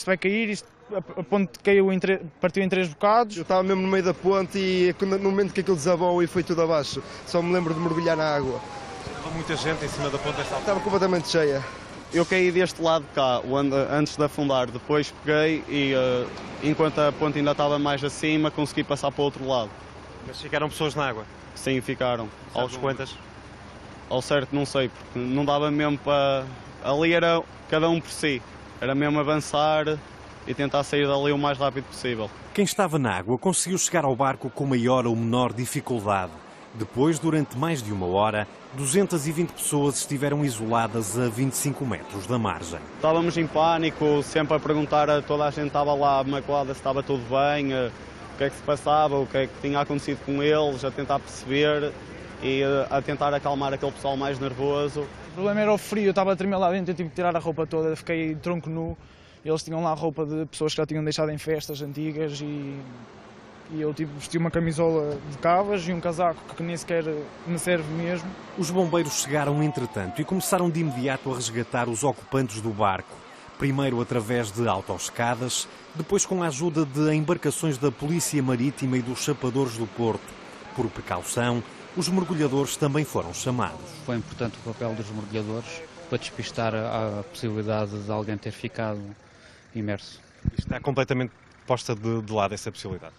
a ponto que partiu em 3 bocados. Eu estava mesmo no meio da ponte e no momento que aquilo desabou e foi tudo abaixo, só me lembro de mergulhar na água. Muita gente em cima da ponte desta altura. Estava completamente cheia. Eu caí deste lado de cá, antes de afundar. Depois peguei e, enquanto a ponte ainda estava mais acima, consegui passar para o outro lado. Mas ficaram pessoas na água? Sim, ficaram. Aos quantas? Ao certo não sei, porque não dava mesmo para... Ali era cada um por si. Era mesmo avançar e tentar sair dali o mais rápido possível. Quem estava na água conseguiu chegar ao barco com maior ou menor dificuldade. Depois, durante mais de 1 hora, 220 pessoas estiveram isoladas a 25 metros da margem. Estávamos em pânico, sempre a perguntar a toda a gente que estava lá magoada se estava tudo bem, o que é que se passava, o que é que tinha acontecido com eles, a tentar perceber e a tentar acalmar aquele pessoal mais nervoso. O problema era o frio, eu estava a tremer lá dentro, eu tive que tirar a roupa toda, fiquei tronco nu. Eles tinham lá roupa de pessoas que já tinham deixado em festas antigas e eu vesti uma camisola de cavas e um casaco que nem sequer me serve mesmo. Os bombeiros chegaram entretanto e começaram de imediato a resgatar os ocupantes do barco. Primeiro através de autoescadas, depois com a ajuda de embarcações da Polícia Marítima e dos chapadores do Porto. Por precaução, os mergulhadores também foram chamados. Foi importante o papel dos mergulhadores para despistar a possibilidade de alguém ter ficado imerso. Está completamente posta de lado essa possibilidade?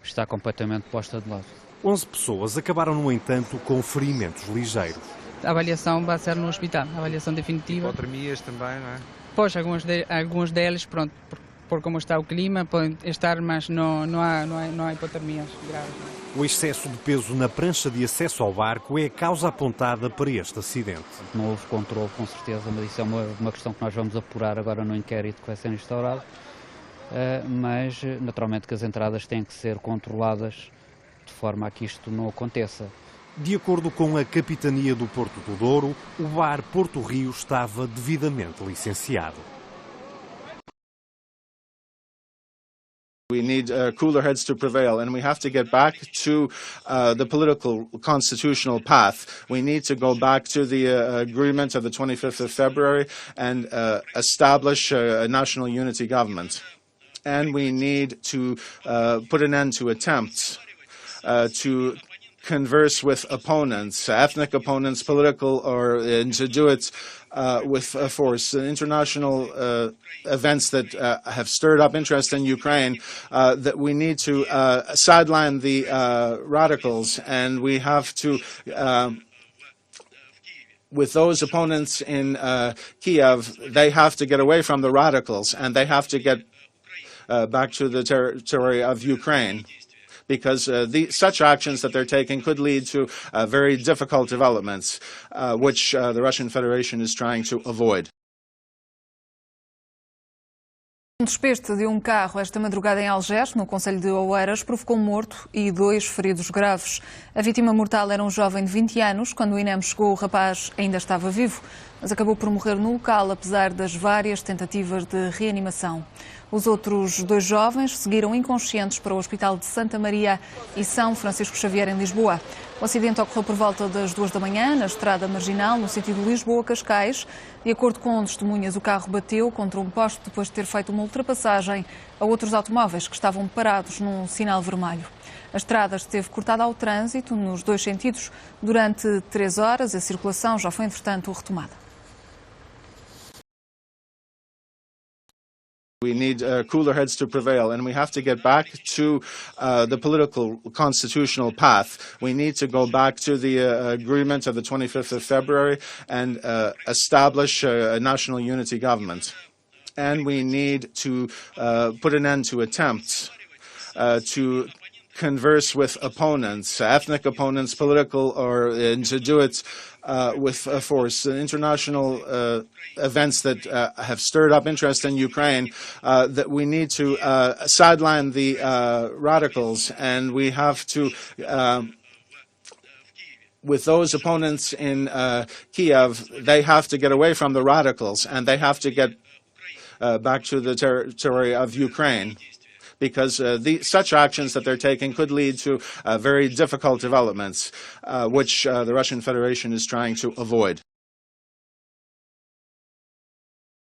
Está completamente posta de lado. 11 pessoas acabaram, no entanto, com ferimentos ligeiros. A avaliação vai ser no hospital, a avaliação definitiva. Hipotermias também, não é? Pois, alguns deles, pronto, por como está o clima, podem estar, mas não há hipotermias graves. O excesso de peso na prancha de acesso ao barco é a causa apontada para este acidente. Não houve controle, com certeza, mas isso é uma questão que nós vamos apurar agora no inquérito que vai ser instaurado. Mas naturalmente que as entradas têm que ser controladas de forma a que isto não aconteça. De acordo com a Capitania do Porto do Douro, o bar Porto Rio estava devidamente licenciado. We need cooler heads to prevail, and we have to get back to the political constitutional path. We need to go back to the agreement of the 25th of February and establish a national unity government. and we need to put an end to attempts to converse with opponents, ethnic opponents, political, or to do it with force. International events that have stirred up interest in Ukraine, that we need to sideline the radicals, and we have to with those opponents in Kiev, they have to get away from the radicals, and they have to get back to the territory of Ukraine, because such actions that they're taking could lead to very difficult developments, which the Russian Federation is trying to avoid. Despejo de carro esta madrugada em Algés, no concelho de Oeiras, provocou um morto e 2 feridos graves. A vítima mortal era um jovem de 20 anos. Quando o INEM chegou, o rapaz ainda estava vivo, mas acabou por morrer no local, apesar das várias tentativas de reanimação. Os outros 2 jovens seguiram inconscientes para o Hospital de Santa Maria e São Francisco Xavier, em Lisboa. O acidente ocorreu por volta das 2 da manhã, na estrada marginal, no sentido Lisboa-Cascais. De acordo com testemunhas, o carro bateu contra um poste depois de ter feito uma ultrapassagem a outros automóveis que estavam parados num sinal vermelho. A estrada esteve cortada ao trânsito nos 2 sentidos durante 3 horas. A circulação já foi, entretanto, retomada. We need cooler heads to prevail, and we have to get back to the political constitutional path. We need to go back to the agreement of the 25th of February and establish a national unity government. And we need to put an end to attempts to converse with opponents, ethnic opponents, political, or to do it with force. International events that have stirred up interest in Ukraine, that we need to sideline the radicals, and we have to with those opponents in Kiev, they have to get away from the radicals, and they have to get back to the territory of Ukraine, because such actions that they're taking could lead to very difficult developments, which the Russian Federation is trying to avoid.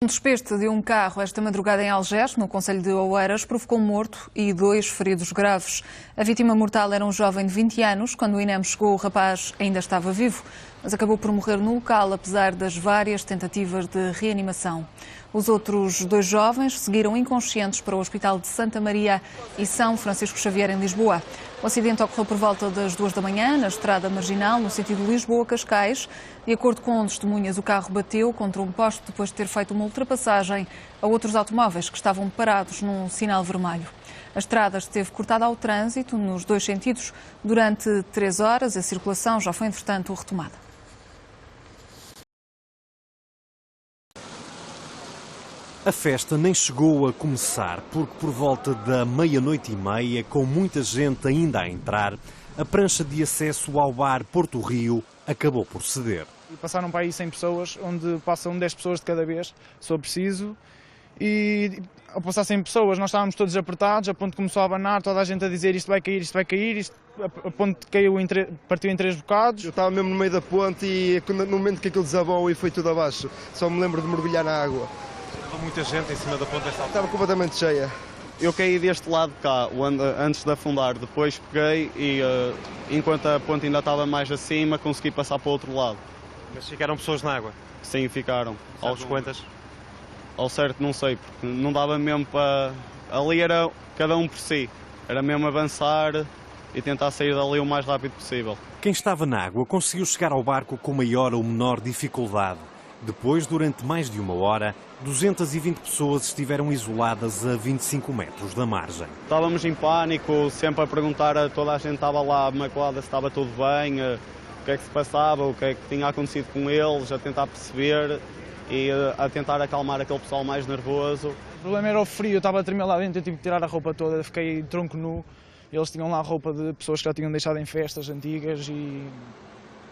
Despejo de carro esta madrugada em Algés, no concelho de Oeiras, provocou um morto e 2 feridos graves. A vítima mortal era um jovem de 20 anos. Quando o INEM chegou, o rapaz ainda estava vivo, mas acabou por morrer no local, apesar das várias tentativas de reanimação. Os outros 2 jovens seguiram inconscientes para o Hospital de Santa Maria e São Francisco Xavier, em Lisboa. O acidente ocorreu por volta das 2 da manhã, na estrada marginal, no sentido Lisboa-Cascais. De acordo com testemunhas, o carro bateu contra um poste depois de ter feito uma ultrapassagem a outros automóveis que estavam parados num sinal vermelho. A estrada esteve cortada ao trânsito nos 2 sentidos durante 3 horas. A circulação já foi, entretanto, retomada. A festa nem chegou a começar, porque por volta da 00:30, com muita gente ainda a entrar, a prancha de acesso ao bar Porto Rio acabou por ceder. Passaram para aí 100 pessoas, onde passam 10 pessoas de cada vez, se for preciso, e ao passar 100 pessoas nós estávamos todos apertados, a ponto que começou a abanar, toda a gente a dizer isto vai cair, isto vai cair, a ponto que partiu em 3 bocados. Eu estava mesmo no meio da ponte e no momento que aquilo desabou e foi tudo abaixo, só me lembro de mergulhar na água. Estava muita gente em cima da ponte desta altura? Estava completamente cheia. Eu caí deste lado de cá, antes de afundar, depois peguei e enquanto a ponte ainda estava mais acima, consegui passar para o outro lado. Mas ficaram pessoas na água? Sim, ficaram. Aos quantas? Ao certo não sei, porque não dava mesmo para... Ali era cada um por si, era mesmo avançar e tentar sair dali o mais rápido possível. Quem estava na água conseguiu chegar ao barco com maior ou menor dificuldade. Depois, durante mais de 1 hora, 220 pessoas estiveram isoladas a 25 metros da margem. Estávamos em pânico, sempre a perguntar a toda a gente que estava lá maculada se estava tudo bem, o que é que se passava, o que é que tinha acontecido com eles, a tentar perceber e a tentar acalmar aquele pessoal mais nervoso. O problema era o frio, eu estava a tremer lá dentro, eu tive que tirar a roupa toda, fiquei tronco nu. Eles tinham lá roupa de pessoas que já tinham deixado em festas antigas e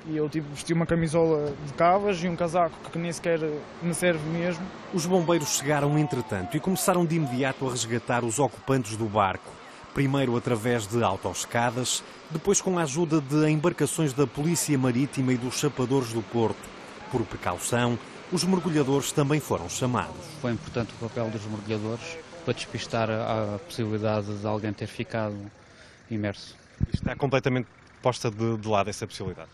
eu vesti uma camisola de cavas e um casaco que nem sequer me serve mesmo. Os bombeiros chegaram entretanto e começaram de imediato a resgatar os ocupantes do barco. Primeiro através de autoescadas, depois com a ajuda de embarcações da Polícia Marítima e dos Chapadores do Porto. Por precaução, os mergulhadores também foram chamados. Foi importante o papel dos mergulhadores para despistar a possibilidade de alguém ter ficado imerso. Está completamente posta de lado essa possibilidade?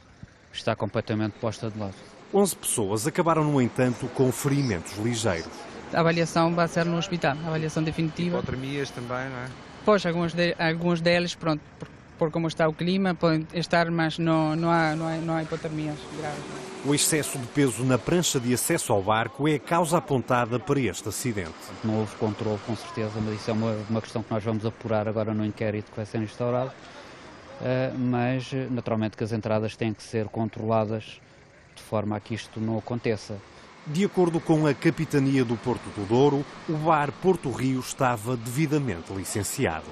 Está completamente posta de lado. 11 pessoas acabaram, no entanto, com ferimentos ligeiros. A avaliação vai ser no hospital, a avaliação definitiva. Hipotermias também, não é? Pois, alguns deles, pronto, por como está o clima, podem estar, mas não há hipotermias graves. O excesso de peso na prancha de acesso ao barco é a causa apontada para este acidente. Não houve controle, com certeza, mas isso é uma questão que nós vamos apurar agora no inquérito que vai ser instaurado. Mas, naturalmente, que as entradas têm que ser controladas de forma a que isto não aconteça. De acordo com a Capitania do Porto do Douro, o bar Porto Rio estava devidamente licenciado.